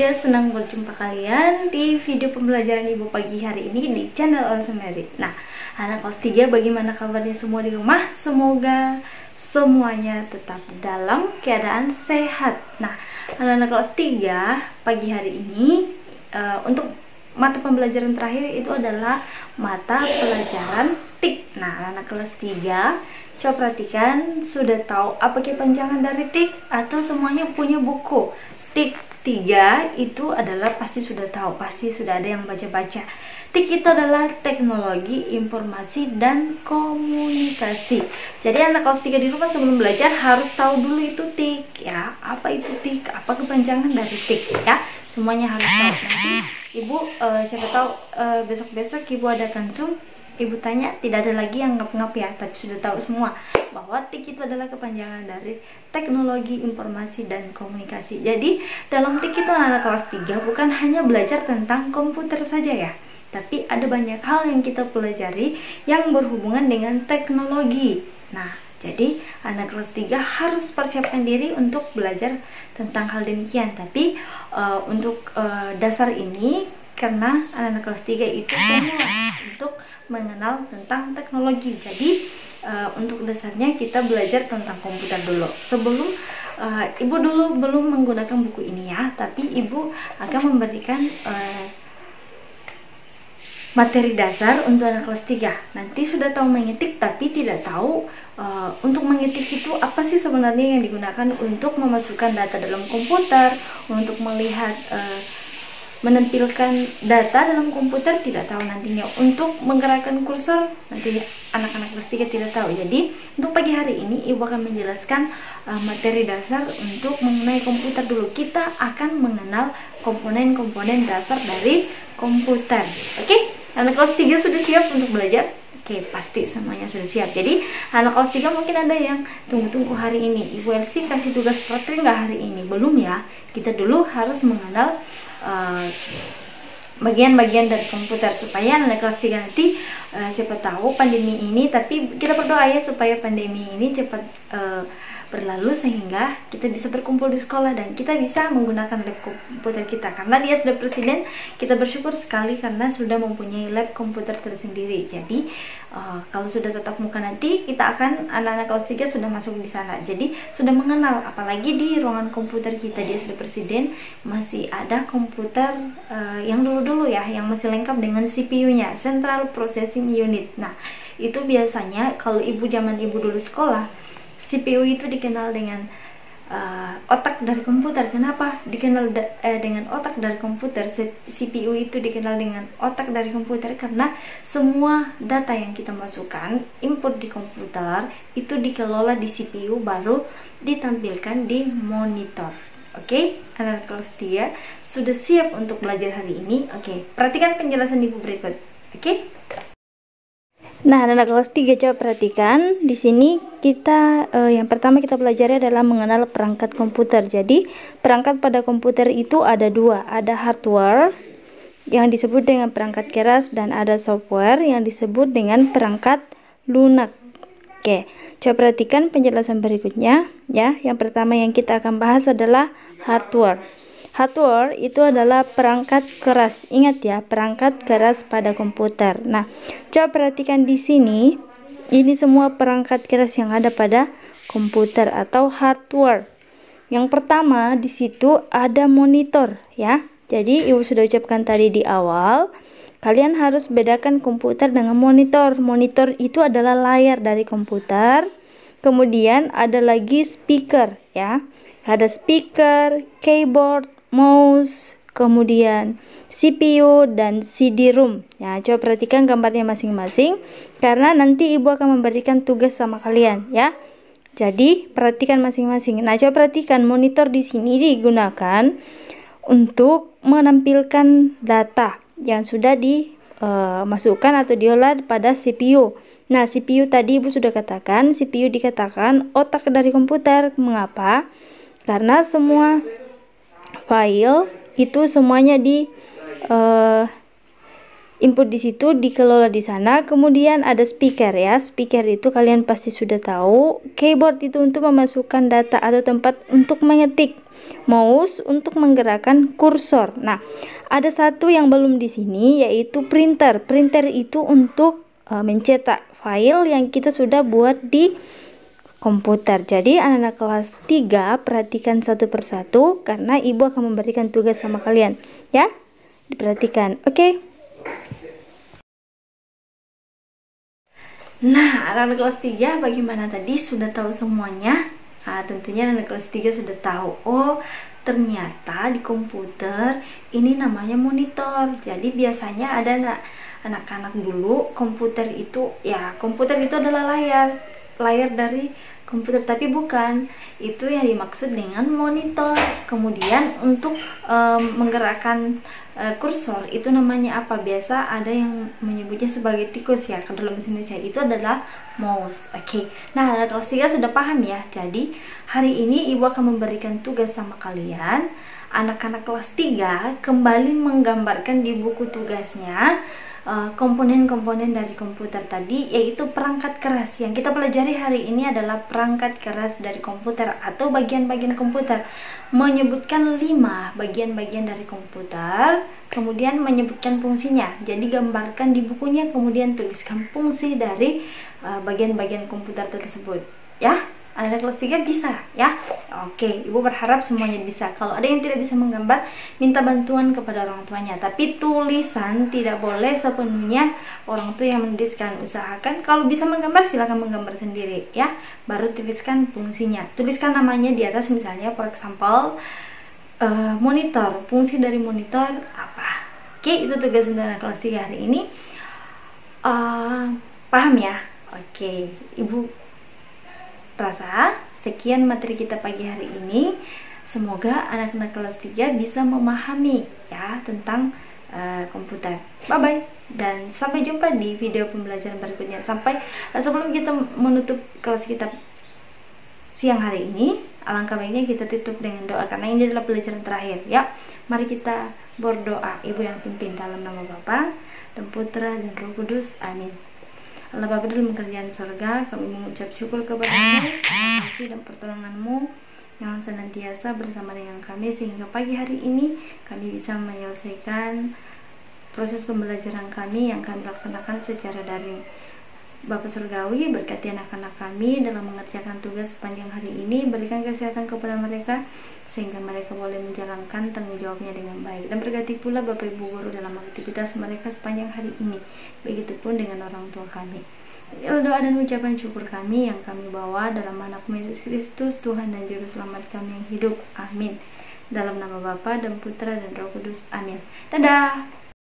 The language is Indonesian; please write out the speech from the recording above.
3, senang berjumpa kalian di video pembelajaran Ibu pagi hari ini di channel Elsa Mary. Nah, anak kelas 3, bagaimana kabarnya semua di rumah? Semoga semuanya tetap dalam keadaan sehat. Nah, anak-anak kelas 3 pagi hari ini untuk mata pembelajaran terakhir itu adalah mata pelajaran TIK. Nah, anak kelas 3, coba perhatikan, sudah tahu apa kepanjangan dari TIK atau semuanya punya buku? TIK 3 itu adalah pasti sudah tahu, pasti sudah ada yang baca-baca. TIK itu adalah teknologi informasi dan komunikasi. Jadi anak kelas 3 di rumah sebelum belajar harus tahu dulu itu TIK ya. Apa itu TIK? Apa kepanjangan dari TIK ya? Semuanya harus tahu. Nanti Ibu siapa tahu besok-besok Ibu adakan Zoom, Ibu tanya, tidak ada lagi yang ngap-ngap ya, tapi sudah tahu semua bahwa TIK itu adalah kepanjangan dari teknologi informasi dan komunikasi. Jadi dalam TIK itu anak kelas 3 bukan hanya belajar tentang komputer saja ya, tapi ada banyak hal yang kita pelajari yang berhubungan dengan teknologi. Nah, jadi anak kelas 3 harus persiapkan diri untuk belajar tentang hal demikian. Tapi untuk dasar ini, karena anak kelas 3 itu semua untuk mengenal tentang teknologi. Jadi untuk dasarnya kita belajar tentang komputer dulu. Sebelum Ibu dulu belum menggunakan buku ini ya, tapi Ibu akan memberikan materi dasar untuk anak kelas 3. Nanti sudah tahu mengetik tapi tidak tahu untuk mengetik itu apa sih sebenarnya yang digunakan untuk memasukkan data dalam komputer, untuk melihat menampilkan data dalam komputer tidak tahu nantinya, untuk menggerakkan kursor nanti anak-anak kelas 3 tidak tahu. Jadi untuk pagi hari ini Ibu akan menjelaskan materi dasar untuk mengenai komputer dulu. Kita akan mengenal komponen-komponen dasar dari komputer. Oke? Anak kelas 3 sudah siap untuk belajar? Oke, pasti semuanya sudah siap. Jadi anak kelas 3 mungkin ada yang tunggu-tunggu hari ini, Ibu Elsie kasih tugas praktek nggak hari ini? Belum ya, kita dulu harus mengenal bagian-bagian dari komputer supaya anak kelas 3 nanti siapa tahu pandemi ini, tapi kita berdoa ya supaya pandemi ini cepat berlalu sehingga kita bisa berkumpul di sekolah dan kita bisa menggunakan lab komputer kita. Karena dia sudah presiden, kita bersyukur sekali karena sudah mempunyai lab komputer tersendiri. Jadi kalau sudah tatap muka nanti kita akan, anak-anak kelas 3 sudah masuk di sana. Jadi sudah mengenal, apalagi di ruangan komputer kita dia sudah presiden, masih ada komputer yang dulu-dulu ya, yang masih lengkap dengan CPU-nya, Central Processing Unit. Nah, itu biasanya kalau Ibu zaman Ibu dulu sekolah, CPU itu dikenal dengan otak dari komputer. Kenapa dikenal dengan otak dari komputer? CPU itu dikenal dengan otak dari komputer karena semua data yang kita masukkan, input di komputer itu dikelola di CPU baru ditampilkan di monitor. Oke, anak kelas 3 sudah siap untuk belajar hari ini? Oke, perhatikan penjelasan Ibu berikut. Oke. Nah, anak kelas 3 coba perhatikan. Di sini kita yang pertama kita pelajari adalah mengenal perangkat komputer. Jadi, perangkat pada komputer itu ada dua. Ada hardware yang disebut dengan perangkat keras dan ada software yang disebut dengan perangkat lunak. Oke, coba perhatikan penjelasan berikutnya ya. Yang pertama yang kita akan bahas adalah hardware. Hardware itu adalah perangkat keras. Ingat ya, perangkat keras pada komputer. Nah, coba perhatikan di sini. Ini semua perangkat keras yang ada pada komputer atau hardware. Yang pertama di situ ada monitor ya. Jadi Ibu sudah ucapkan tadi di awal, kalian harus bedakan komputer dengan monitor. Monitor itu adalah layar dari komputer. Kemudian ada lagi speaker ya. Ada speaker, keyboard, mouse, kemudian CPU dan CD-ROM. Ya, coba perhatikan gambarnya masing-masing karena nanti Ibu akan memberikan tugas sama kalian ya. Jadi, perhatikan masing-masing. Nah, coba perhatikan monitor di sini digunakan untuk menampilkan data yang sudah dimasukkan atau diolah pada CPU. Nah, CPU tadi Ibu sudah katakan, CPU dikatakan otak dari komputer. Mengapa? Karena semua file itu semuanya input di situ dikelola di sana. Kemudian ada speaker ya. Speaker itu kalian pasti sudah tahu. Keyboard itu untuk memasukkan data atau tempat untuk mengetik. Mouse untuk menggerakkan kursor. Nah, ada satu yang belum di sini yaitu printer. Printer itu untuk mencetak file yang kita sudah buat di komputer. Jadi anak-anak kelas 3 perhatikan satu persatu karena ibu akan memberikan tugas sama kalian ya. Diperhatikan. Oke. Nah, anak-anak kelas 3 bagaimana tadi? Sudah tahu semuanya? Nah, tentunya anak kelas 3 sudah tahu. Oh, ternyata di komputer ini namanya monitor. Jadi biasanya ada anak-anak dulu komputer itu adalah layar dari komputer, tapi bukan. Itu yang dimaksud dengan monitor. Kemudian untuk menggerakkan kursor itu namanya apa? Biasa ada yang menyebutnya sebagai tikus ya, kalau dalam bahasa Indonesia itu adalah mouse. Oke. Nah, anak kelas 3 sudah paham ya. Jadi hari ini ibu akan memberikan tugas sama kalian. Anak-anak kelas 3 kembali menggambarkan di buku tugasnya komponen-komponen dari komputer tadi, yaitu perangkat keras. Yang kita pelajari hari ini adalah perangkat keras dari komputer atau bagian-bagian komputer. Menyebutkan 5 bagian-bagian dari komputer, kemudian menyebutkan fungsinya. Jadi gambarkan di bukunya, kemudian tuliskan fungsi dari bagian-bagian komputer tersebut ya. Anak kelas 3 bisa ya. Oke, ibu berharap semuanya bisa. Kalau ada yang tidak bisa menggambar, minta bantuan kepada orang tuanya. Tapi tulisan tidak boleh sepenuhnya orang tua yang menuliskan. Usahakan kalau bisa menggambar, silakan menggambar sendiri ya. Baru tuliskan fungsinya. Tuliskan namanya di atas, misalnya for example monitor. Fungsi dari monitor apa? Oke, itu tugas untuk anak kelas 3 hari ini. Paham ya? Oke, ibu rasa sekian materi kita pagi hari ini. Semoga anak-anak kelas 3 bisa memahami ya tentang komputer. Bye bye dan sampai jumpa di video pembelajaran berikutnya. Sebelum kita menutup kelas kita siang hari ini, alangkah baiknya kita tutup dengan doa karena ini adalah pelajaran terakhir ya. Mari kita berdoa. Ibu yang pimpin dalam nama Bapa dan Putra dan Roh Kudus. Amin. Allah Bapa dalam kerajaan surga, kami mengucap syukur kepada-Mu, terima kasih dan pertolongan-Mu yang senantiasa bersama dengan kami sehingga pagi hari ini kami bisa menyelesaikan proses pembelajaran kami yang kami laksanakan secara daring. Bapa Surgawi, berkati anak-anak kami dalam mengerjakan tugas sepanjang hari ini, berikan kesehatan kepada mereka sehingga mereka boleh menjalankan tanggung jawabnya dengan baik, dan berkati pula Bapak Ibu guru dalam aktivitas mereka sepanjang hari ini. Begitupun dengan orang tua kami. Doa dan ucapan syukur kami yang kami bawa dalam nama Yesus Kristus, Tuhan dan Juru Selamat kami yang hidup. Amin. Dalam nama Bapa dan Putra dan Roh Kudus. Amin. Dadah.